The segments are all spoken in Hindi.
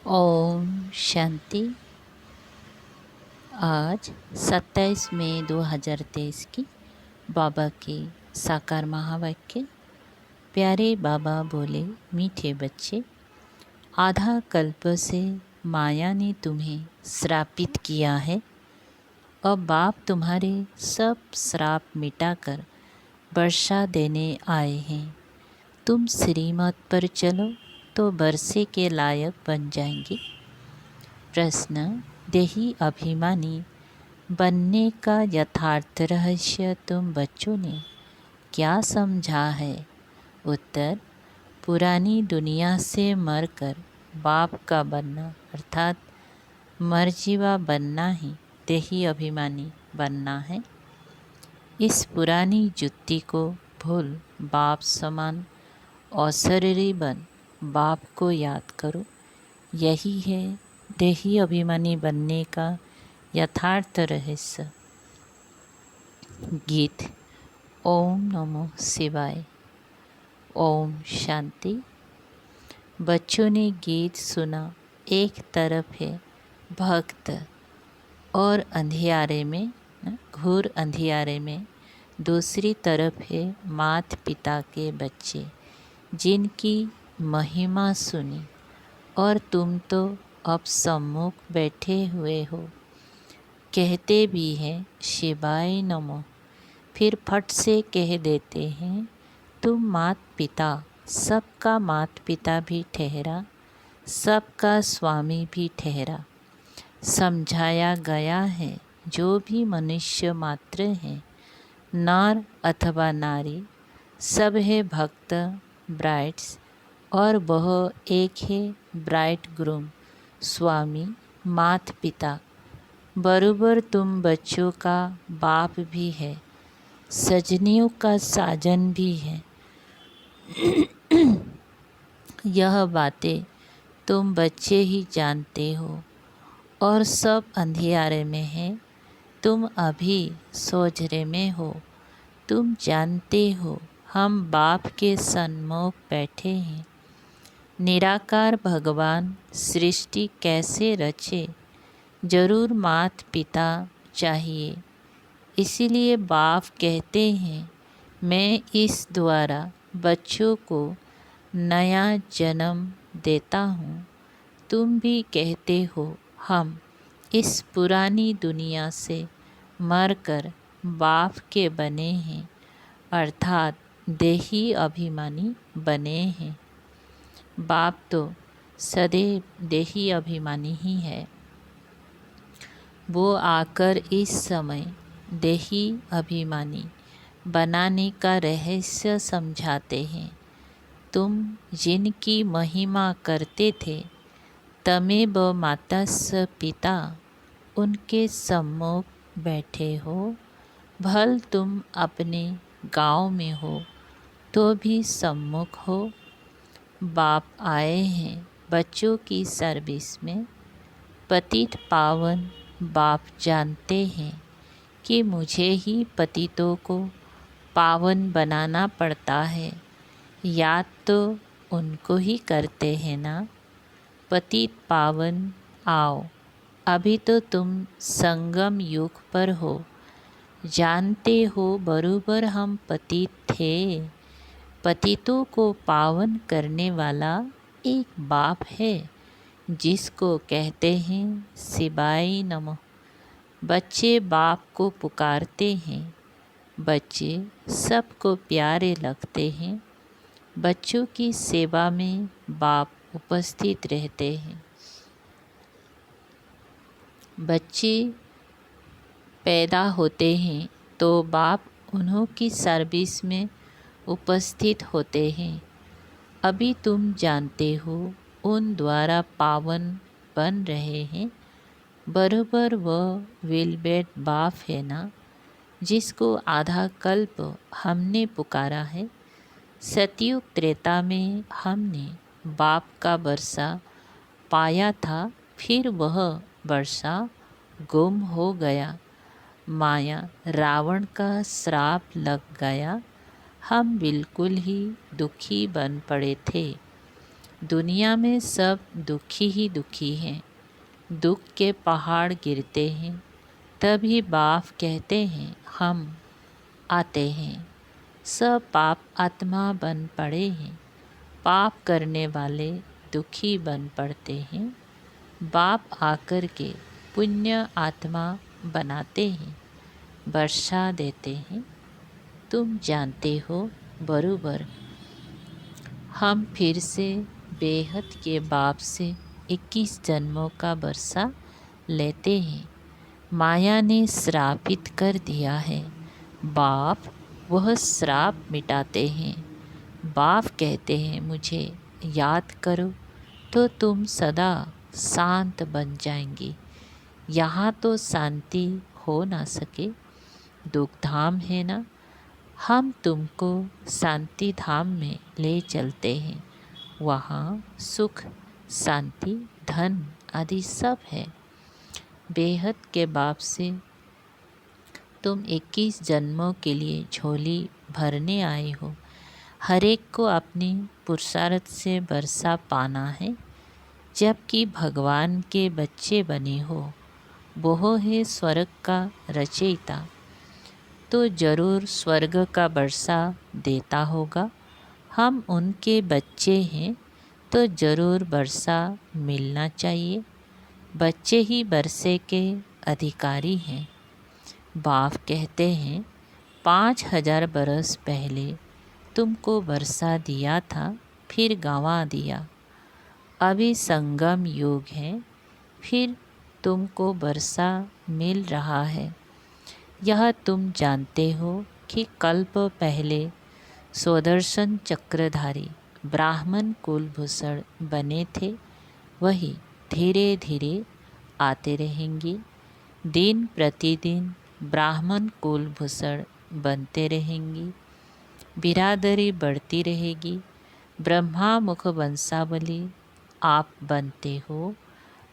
ओम शांति। आज 27 मई 2023 की बाबा के साकार महावाक्य। प्यारे बाबा बोले, मीठे बच्चे, आधा कल्प से माया ने तुम्हें श्रापित किया है। अब बाप तुम्हारे सब श्राप मिटाकर वर्षा देने आए हैं। तुम श्रीमत पर चलो तो वर्षे के लायक बन जाएंगे। प्रश्न: देही अभिमानी बनने का यथार्थ रहस्य तुम बच्चों ने क्या समझा है? उत्तर: पुरानी दुनिया से मरकर बाप का बनना अर्थात मरजीवा बनना ही देही अभिमानी बनना है। इस पुरानी जुत्ती को भूल बाप समान अशरीरी बन बाप को याद करो। यही है देही अभिमानी बनने का यथार्थ रहस्य। गीत। ओम नमो शिवाय। ओम शांति। बच्चों ने गीत सुना। एक तरफ है भक्त और अंधियारे में, घोर अंधियारे में दूसरी तरफ है माता पिता के बच्चे जिनकी महिमा सुनी। और तुम तो अब सम्मुख बैठे हुए हो, कहते भी हैं शिवाय नमो, फिर फट से कह देते हैं तुम मात पिता, सबका मात पिता भी ठहरा, सबका स्वामी भी ठहरा। समझाया गया है जो भी मनुष्य मात्र हैं, नर अथवा नारी, सब है भक्त ब्राइड्स और वह एक है ब्राइड ग्रूम, स्वामी मात पिता। बरोबर तुम बच्चों का बाप भी है, सजनियों का साजन भी है। यह बातें तुम बच्चे ही जानते हो और सब अंधियारे में है, तुम अभी सोझरे में हो। तुम जानते हो हम बाप के सन्मुख बैठे हैं। निराकार भगवान सृष्टि कैसे रचे, जरूर मात पिता चाहिए। इसीलिए बाप कहते हैं मैं इस द्वारा बच्चों को नया जन्म देता हूँ। तुम भी कहते हो हम इस पुरानी दुनिया से मरकर बाप के बने हैं, अर्थात देही अभिमानी बने हैं। बाप तो सदैव देही अभिमानी ही है। वो आकर इस समय देही अभिमानी बनाने का रहस्य समझाते हैं। तुम जिनकी महिमा करते थे, तमेव मातस्स पिता, उनके सम्मुख बैठे हो। भल तुम अपने गांव में हो तो भी सम्मुख हो। बाप आए हैं बच्चों की सर्विस में। पतित पावन बाप जानते हैं कि मुझे ही पतितों को पावन बनाना पड़ता है। याद तो उनको ही करते हैं ना। पतित पावन आओ, अभी तो तुम संगम युग पर हो। जानते हो बरोबर हम पतित थे। पतितों को पावन करने वाला एक बाप है जिसको कहते हैं शिवाय नमः। बच्चे बाप को पुकारते हैं। बच्चे सबको प्यारे लगते हैं। बच्चों की सेवा में बाप उपस्थित रहते हैं। बच्चे पैदा होते हैं तो बाप उन्हों की सर्विस में उपस्थित होते हैं। अभी तुम जानते हो उन द्वारा पावन बन रहे हैं। बरोबर वह विलबेट बाप है ना, जिसको आधा कल्प हमने पुकारा है। सतयुग त्रेता में हमने बाप का वर्षा पाया था, फिर वह वर्षा गुम हो गया। माया रावण का श्राप लग गया। हम बिल्कुल ही दुखी बन पड़े थे। दुनिया में सब दुखी ही दुखी हैं। दुख के पहाड़ गिरते हैं, तभी बाप कहते हैं हम आते हैं। सब पाप आत्मा बन पड़े हैं। पाप करने वाले दुखी बन पड़ते हैं। बाप आकर के पुण्य आत्मा बनाते हैं, वर्षा देते हैं। तुम जानते हो बरूबर, हम फिर से बेहद के बाप से 21 जन्मों का वर्षा लेते हैं। माया ने श्रापित कर दिया है। बाप वह श्राप मिटाते हैं। बाप कहते हैं मुझे याद करो तो तुम सदा शांत बन जाएंगी। यहाँ तो शांति हो ना सके, दुख धाम है ना। हम तुमको शांति धाम में ले चलते हैं। वहाँ सुख, शांति, धन आदि सब है। बेहद के बाप से तुम 21 जन्मों के लिए झोली भरने आए हो। हर एक को अपनी पुरुषार्थ से वर्षा पाना है। जबकि भगवान के बच्चे बने हो, वो है स्वर्ग का रचयिता, तो जरूर स्वर्ग का वर्षा देता होगा। हम उनके बच्चे हैं तो जरूर वर्षा मिलना चाहिए। बच्चे ही वर्षे के अधिकारी हैं। बाप कहते हैं 5000 बरस पहले तुमको वर्षा दिया था, फिर गंवा दिया। अभी संगम युग है, फिर तुमको वर्षा मिल रहा है। यह तुम जानते हो कि कल्प पहले सुदर्शन चक्रधारी ब्राह्मण कुलभूषण बने थे, वही धीरे धीरे आते रहेंगे। दिन प्रतिदिन ब्राह्मण कुलभूषण बनते रहेंगी। बिरादरी बढ़ती रहेगी। ब्रह्मा मुख वंशावली आप बनते हो,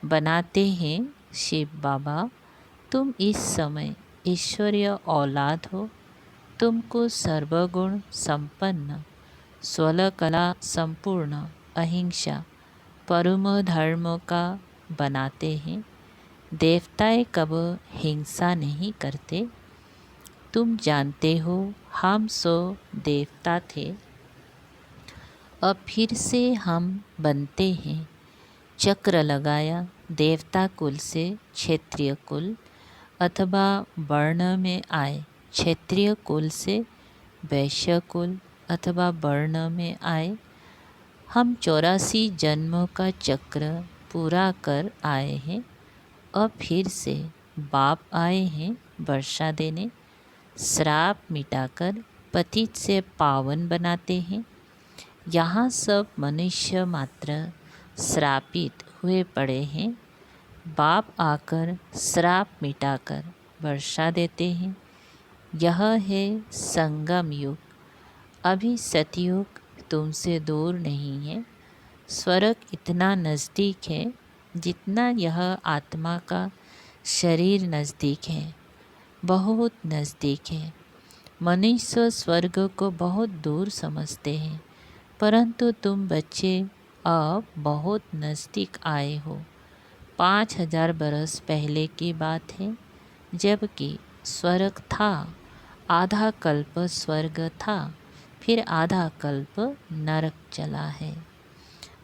बनाते हैं शिव बाबा। तुम इस समय ईश्वरीय औलाद हो। तुमको सर्वगुण संपन्न, स्वलकला संपूर्ण, अहिंसा, परम धर्म का बनाते हैं। देवताएं कब हिंसा नहीं करते। तुम जानते हो हम सो देवता थे, अब फिर से हम बनते हैं। चक्र लगाया देवता कुल से क्षत्रिय कुल अथवा वर्ण में आए। क्षत्रिय कुल से वैश्य कुल अथवा वर्ण में आए। हम 84 जन्मों का चक्र पूरा कर आए हैं। अब फिर से बाप आए हैं वर्षा देने। श्राप मिटाकर पतित से पावन बनाते हैं। यहाँ सब मनुष्य मात्र श्रापित हुए पड़े हैं। बाप आकर श्राप मिटाकर वर्षा देते हैं। यह है संगम युग। अभी सतयुग तुमसे दूर नहीं है। स्वर्ग इतना नज़दीक है जितना यह आत्मा का शरीर नज़दीक है, बहुत नज़दीक है। मनुष्य स्वर्ग को बहुत दूर समझते हैं, परंतु तुम बच्चे अब बहुत नज़दीक आए हो। 5000 बरस पहले की बात है, जबकि स्वर्ग था। आधा कल्प स्वर्ग था, फिर आधा कल्प नरक चला है।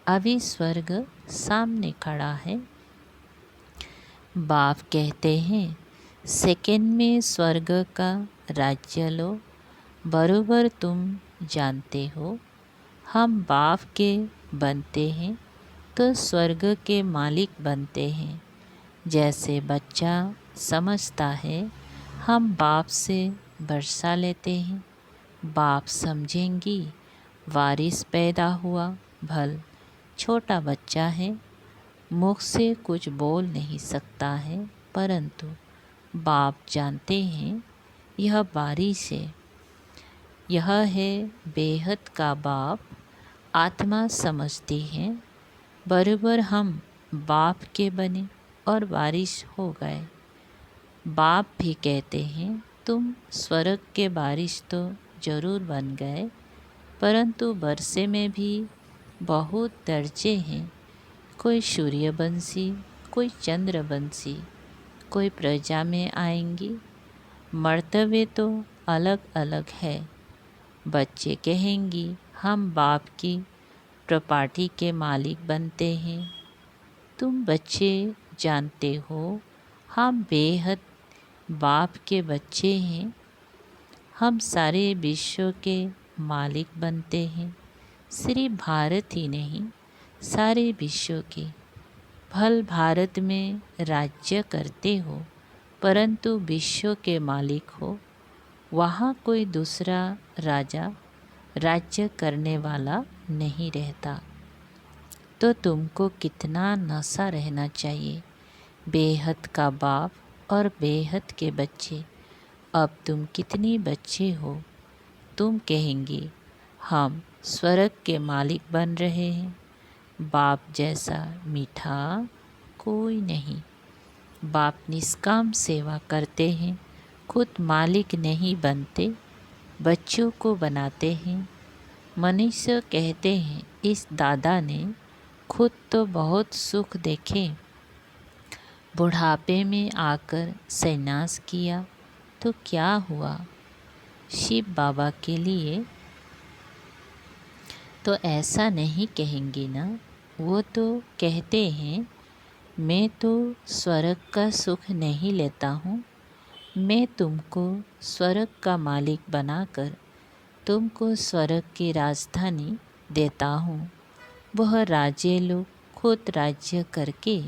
अभी स्वर्ग सामने खड़ा है। बाप कहते हैं सेकंड में स्वर्ग का राज्य लो। बरोबर तुम जानते हो हम बाप के बनते हैं तो स्वर्ग के मालिक बनते हैं। जैसे बच्चा समझता है हम बाप से वर्षा लेते हैं, बाप समझेंगी वारिस पैदा हुआ। भल छोटा बच्चा है, मुख से कुछ बोल नहीं सकता है, परंतु बाप जानते हैं यह बारिश है। यह है बेहद का बाप। आत्मा समझती है बराबर हम बाप के बने और बारिश हो गए। बाप भी कहते हैं तुम स्वर्ग के बारिश तो जरूर बन गए, परंतु बरसे में भी बहुत दर्जे हैं, कोई सूर्यवंशी, कोई चंद्रवंशी, कोई प्रजा में आएंगी। मर्तबे तो अलग अलग है। बच्चे कहेंगी हम बाप की प्रॉपर्टी के मालिक बनते हैं। तुम बच्चे जानते हो हम बेहद बाप के बच्चे हैं। हम सारे विश्व के मालिक बनते हैं। सिर्फ भारत ही नहीं, सारे विश्व के। भल भारत में राज्य करते हो, परंतु विश्व के मालिक हो। वहाँ कोई दूसरा राजा राज्य करने वाला नहीं रहता। तो तुमको कितना नशा रहना चाहिए। बेहद का बाप और बेहद के बच्चे। अब तुम कितनी बच्चे हो। तुम कहेंगे हम स्वर्ग के मालिक बन रहे हैं। बाप जैसा मीठा कोई नहीं। बाप निष्काम सेवा करते हैं, खुद मालिक नहीं बनते, बच्चों को बनाते हैं। मनुष्य कहते हैं इस दादा ने खुद तो बहुत सुख देखे, बुढ़ापे में आकर संन्यास किया तो क्या हुआ। शिव बाबा के लिए तो ऐसा नहीं कहेंगे ना। वो तो कहते हैं मैं तो स्वर्ग का सुख नहीं लेता हूँ। मैं तुमको स्वर्ग का मालिक बनाकर तुमको स्वर्ग की राजधानी देता हूँ। वह राजे लोग खुद राज्य करके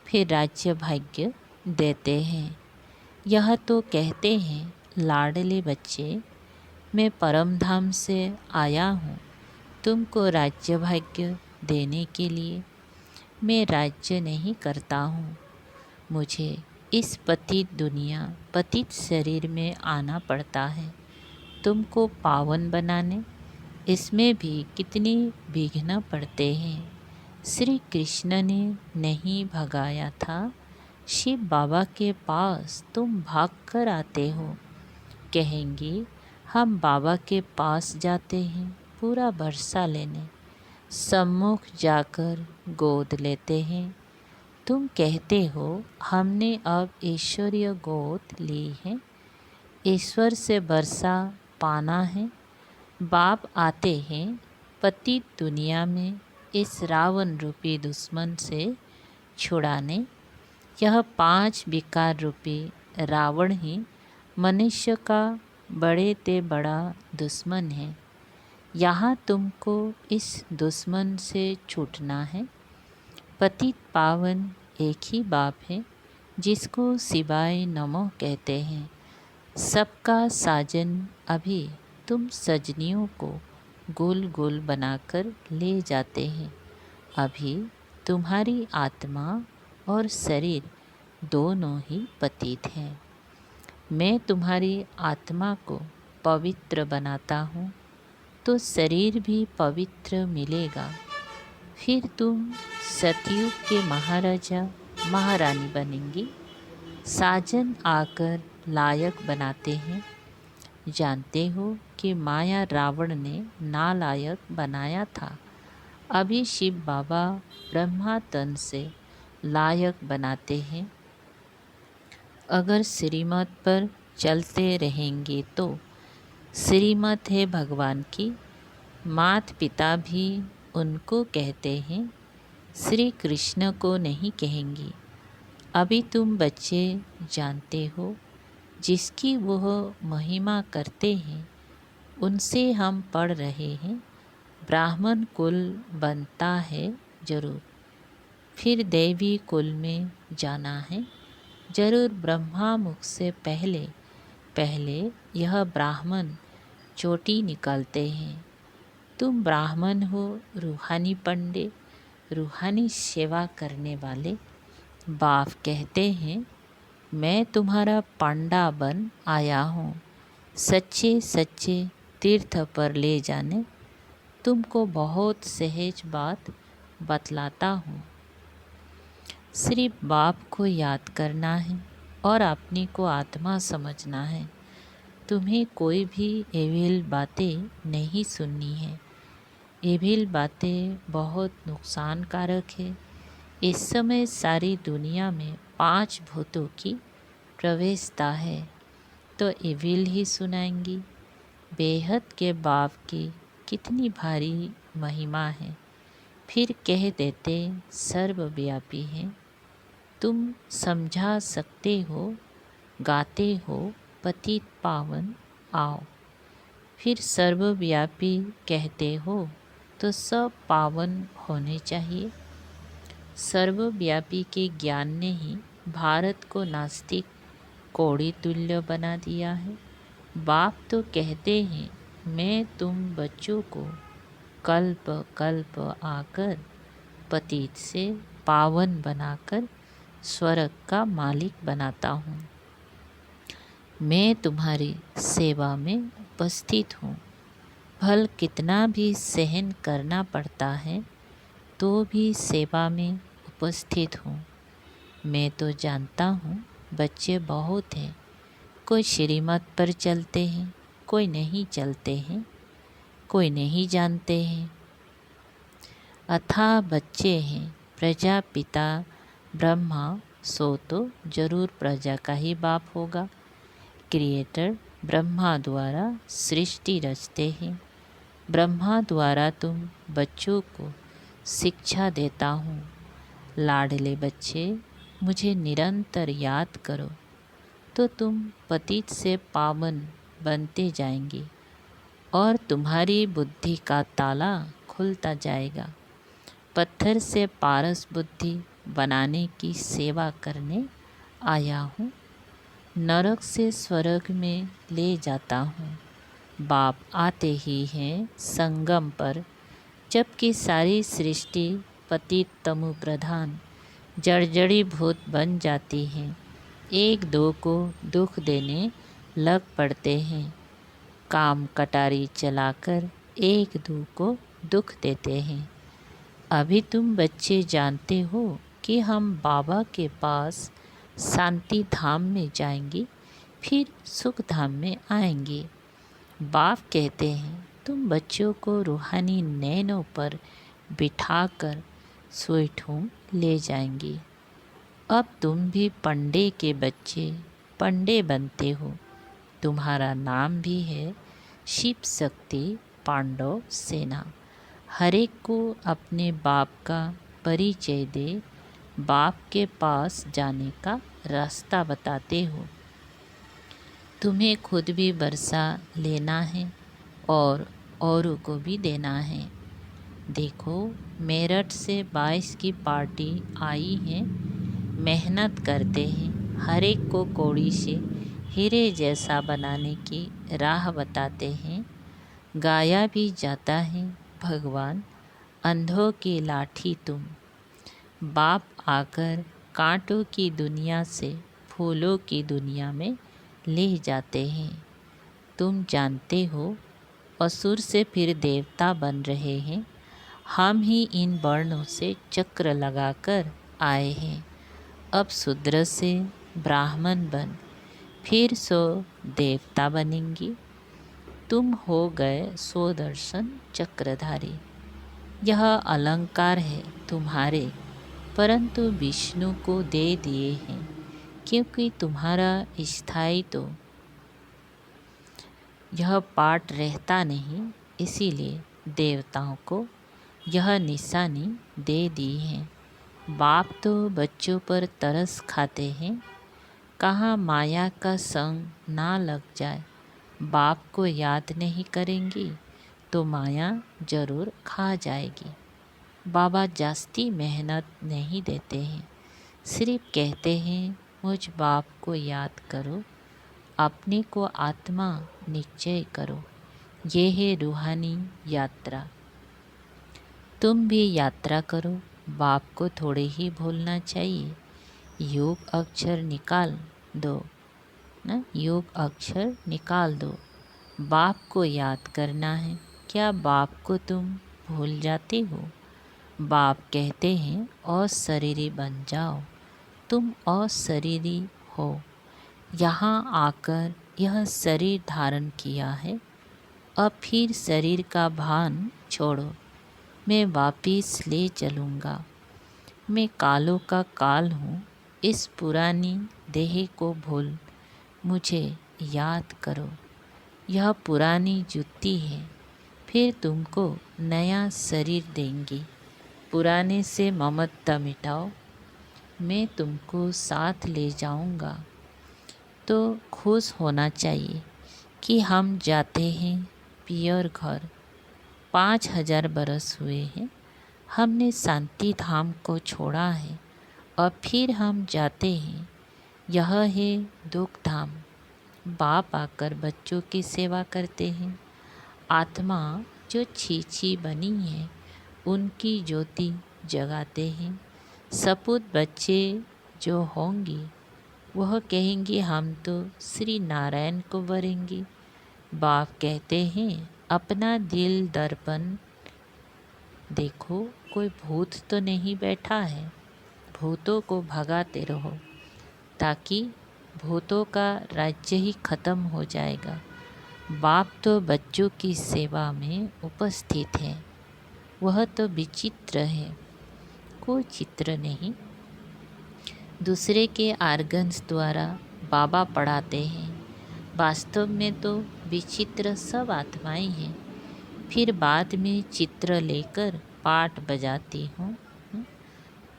फिर राज्य भाग्य देते हैं। यह तो कहते हैं लाडले बच्चे मैं परम धाम से आया हूँ तुमको राज्य भाग्य देने के लिए। मैं राज्य नहीं करता हूँ। मुझे इस पतित दुनिया पतित शरीर में आना पड़ता है तुमको पावन बनाने। इसमें भी कितनी विघ्न पड़ते हैं। श्री कृष्ण ने नहीं भगाया था। शिव बाबा के पास तुम भाग कर आते हो। कहेंगे हम बाबा के पास जाते हैं पूरा बरसा लेने। सम्मुख जाकर गोद लेते हैं। तुम कहते हो हमने अब ईश्वरीय गोद ली है, ईश्वर से वर्षा पाना है। बाप आते हैं पतित दुनिया में इस रावण रूपी दुश्मन से छुड़ाने। यह 5 विकार रूपी रावण ही मनुष्य का बड़े ते बड़ा दुश्मन है। यहाँ तुमको इस दुश्मन से छूटना है। पतित पावन एक ही बाप है जिसको शिवाय नमो कहते हैं। सबका साजन अभी तुम सजनियों को गोल गोल बनाकर ले जाते हैं। अभी तुम्हारी आत्मा और शरीर दोनों ही पतित हैं। मैं तुम्हारी आत्मा को पवित्र बनाता हूँ तो शरीर भी पवित्र मिलेगा। फिर तुम सतयुग के महाराजा महारानी बनेंगी। साजन आकर लायक बनाते हैं। जानते हो कि माया रावण ने नालायक बनाया था। अभी शिव बाबा ब्रह्मा तन से लायक बनाते हैं। अगर श्रीमत पर चलते रहेंगे तो श्रीमत है भगवान की। माता पिता भी उनको कहते हैं, श्री कृष्ण को नहीं कहेंगी। अभी तुम बच्चे जानते हो जिसकी वह महिमा करते हैं उनसे हम पढ़ रहे हैं। ब्राह्मण कुल बनता है जरूर, फिर देवी कुल में जाना है जरूर। ब्रह्मा मुख से पहले पहले यह ब्राह्मण चोटी निकालते हैं। तुम ब्राह्मण हो, रूहानी पंडे, रूहानी सेवा करने वाले। बाप कहते हैं मैं तुम्हारा पंडा बन आया हूँ सच्चे सच्चे तीर्थ पर ले जाने। तुमको बहुत सहज बात बतलाता हूँ। सिर्फ बाप को याद करना है और अपनी को आत्मा समझना है। तुम्हें कोई भी एविल बातें नहीं सुननी है। एविल बातें बहुत नुकसानकारक है। इस समय सारी दुनिया में 5 भूतों की प्रवेशता है, तो एविल ही सुनाएंगी। बेहद के बाप की कितनी भारी महिमा है, फिर कह देते सर्वव्यापी हैं। तुम समझा सकते हो, गाते हो पतित पावन आओ, फिर सर्वव्यापी कहते हो तो सब पावन होने चाहिए। सर्वव्यापी के ज्ञान ने ही भारत को नास्तिक कौड़ी तुल्य बना दिया है। बाप तो कहते हैं मैं तुम बच्चों को कल्प कल्प आकर पतित से पावन बनाकर स्वर्ग का मालिक बनाता हूँ। मैं तुम्हारी सेवा में उपस्थित हूँ। भल कितना भी सहन करना पड़ता है तो भी सेवा में उपस्थित हूँ। मैं तो जानता हूँ बच्चे बहुत हैं, कोई श्रीमत पर चलते हैं, कोई नहीं चलते हैं, कोई नहीं जानते हैं। अथाह बच्चे हैं प्रजापिता ब्रह्मा, सो तो जरूर प्रजा का ही बाप होगा। क्रिएटर ब्रह्मा द्वारा सृष्टि रचते हैं। ब्रह्मा द्वारा तुम बच्चों को शिक्षा देता हूँ। लाडले बच्चे मुझे निरंतर याद करो तो तुम पतित से पावन बनते जाएंगे और तुम्हारी बुद्धि का ताला खुलता जाएगा। पत्थर से पारस बुद्धि बनाने की सेवा करने आया हूँ। नरक से स्वर्ग में ले जाता हूँ। बाप आते ही हैं संगम पर, जबकि सारी सृष्टि पतित तमु प्रधान जड़जड़ी भूत बन जाती है। एक दो को दुख देने लग पड़ते हैं। काम कटारी चलाकर एक दो को दुख देते हैं। अभी तुम बच्चे जानते हो कि हम बाबा के पास शांति धाम में जाएंगे, फिर सुख धाम में आएंगे। बाप कहते हैं तुम बच्चों को रूहानी नैनों पर बिठाकर स्वीट होम ले जाएंगे। अब तुम भी पंडे के बच्चे पंडे बनते हो। तुम्हारा नाम भी है शिव शक्ति पांडव सेना। हर एक को अपने बाप का परिचय दे, बाप के पास जाने का रास्ता बताते हो। तुम्हें खुद भी वर्षा लेना है और औरों को भी देना है। देखो मेरठ से 22 की पार्टी आई है। मेहनत करते हैं, हर एक को कौड़ी से हीरे जैसा बनाने की राह बताते हैं। गाया भी जाता है भगवान अंधों की लाठी तुम। बाप आकर कांटों की दुनिया से फूलों की दुनिया में ले जाते हैं। तुम जानते हो असुर से फिर देवता बन रहे हैं। हम ही इन वर्णों से चक्र लगाकर आए हैं। अब शूद्र से ब्राह्मण बन फिर सो देवता बनेंगी। तुम हो गए 100 दर्शन चक्रधारी। यह अलंकार है तुम्हारे, परंतु विष्णु को दे दिए हैं, क्योंकि तुम्हारा स्थायी तो यह पाठ रहता नहीं, इसीलिए देवताओं को यह निशानी दे दी है। बाप तो बच्चों पर तरस खाते हैं, कहाँ माया का संग ना लग जाए। बाप को याद नहीं करेंगी तो माया जरूर खा जाएगी। बाबा जास्ती मेहनत नहीं देते हैं, सिर्फ कहते हैं मुझ बाप को याद करो, अपने को आत्मा निश्चय करो। ये है रूहानी यात्रा। तुम भी यात्रा करो। बाप को थोड़े ही भूलना चाहिए। योग अक्षर निकाल दो ना, योग अक्षर निकाल दो। बाप को याद करना है। क्या बाप को तुम भूल जाते हो? बाप कहते हैं अशरीरी बन जाओ। तुम अशरीरी हो। यहाँ आकर यह शरीर धारण किया है। अब फिर शरीर का भान छोड़ो। मैं वापिस ले चलूँगा। मैं कालों का काल हूँ, इस पुरानी देह को भूल मुझे याद करो। यह पुरानी जूती है, फिर तुमको नया शरीर देंगी। पुराने से ममता मिटाओ, मैं तुमको साथ ले जाऊँगा। तो खुश होना चाहिए कि हम जाते हैं पियर घर। 5000 बरस हुए हैं हमने शांति धाम को छोड़ा है, और फिर हम जाते हैं। यह है दुख धाम। बाप आकर बच्चों की सेवा करते हैं। आत्मा जो छीछी बनी है उनकी ज्योति जगाते हैं। सपूत बच्चे जो होंगी वह कहेंगे हम तो श्री नारायण को वरेंगे। बाप कहते हैं अपना दिल दर्पण देखो, कोई भूत तो नहीं बैठा है। भूतों को भगाते रहो, ताकि भूतों का राज्य ही खत्म हो जाएगा। बाप तो बच्चों की सेवा में उपस्थित है। वह तो विचित्र है, कोई चित्र नहीं। दूसरे के आर्गन्स द्वारा बाबा पढ़ाते हैं। वास्तव में तो विचित्र सब आत्माएं हैं। फिर बाद में चित्र लेकर पाठ बजाती हूँ।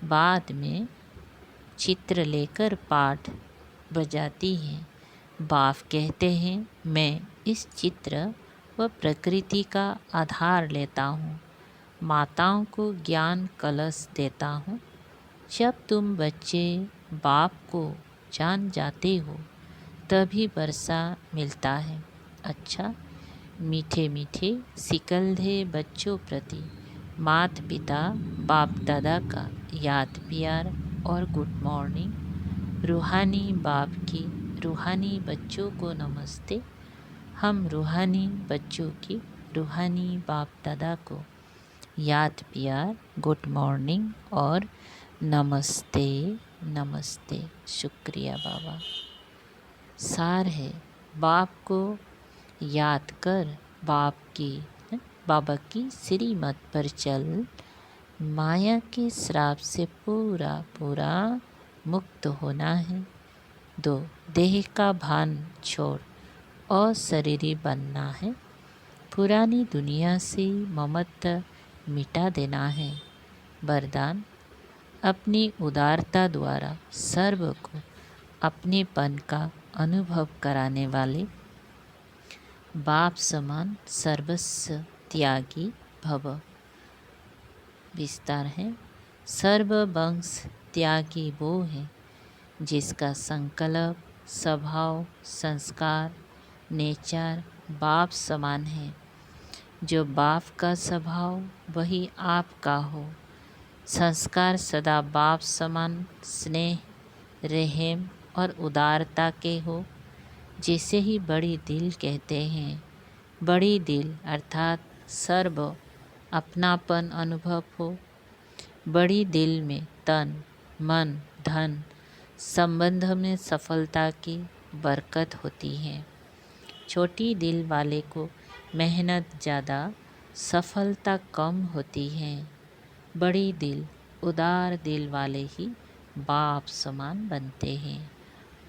बाद में चित्र लेकर पाठ बजाती हैं। बाप कहते हैं मैं इस चित्र व प्रकृति का आधार लेता हूँ। माताओं को ज्ञान कलश देता हूँ। जब तुम बच्चे बाप को जान जाते हो तभी वर्षा मिलता है। अच्छा, मीठे मीठे सिकलधे बच्चों प्रति माता पिता बाप दादा का याद प्यार और गुड मॉर्निंग। रूहानी बाप की रूहानी बच्चों को नमस्ते। हम रूहानी बच्चों की रूहानी बाप दादा को याद प्यार गुड मॉर्निंग और नमस्ते नमस्ते। शुक्रिया बाबा। सार है, बाप को याद कर बाबा की श्रीमत पर चल। माया के श्राप से पूरा पूरा मुक्त होना है। 2 देह का भान छोड़ अशरीरी बनना है। पुरानी दुनिया से ममता मिटा देना है। वरदान, अपनी उदारता द्वारा सर्व को अपनेपन का अनुभव कराने वाले बाप समान सर्वस्व त्यागी भव। विस्तार है, सर्ववंश त्यागी वो है जिसका संकल्प स्वभाव संस्कार नेचर बाप समान है। जो बाप का स्वभाव वही आपका हो। संस्कार सदा बाप समान स्नेह रहम और उदारता के हो। जिसे ही बड़ी दिल कहते हैं। बड़ी दिल अर्थात सर्व अपनापन अनुभव हो। बड़ी दिल में तन मन धन संबंध में सफलता की बरकत होती है। छोटी दिल वाले को मेहनत ज़्यादा सफलता कम होती है। बड़ी दिल उदार दिल वाले ही बाप समान बनते हैं।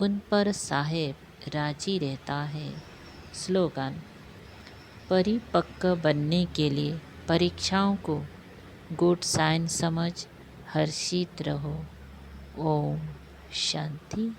उन पर साहेब राजी रहता है। स्लोगन, परिपक्व बनने के लिए परीक्षाओं को गुड साइन समझ हर्षित रहो। ओम शांति।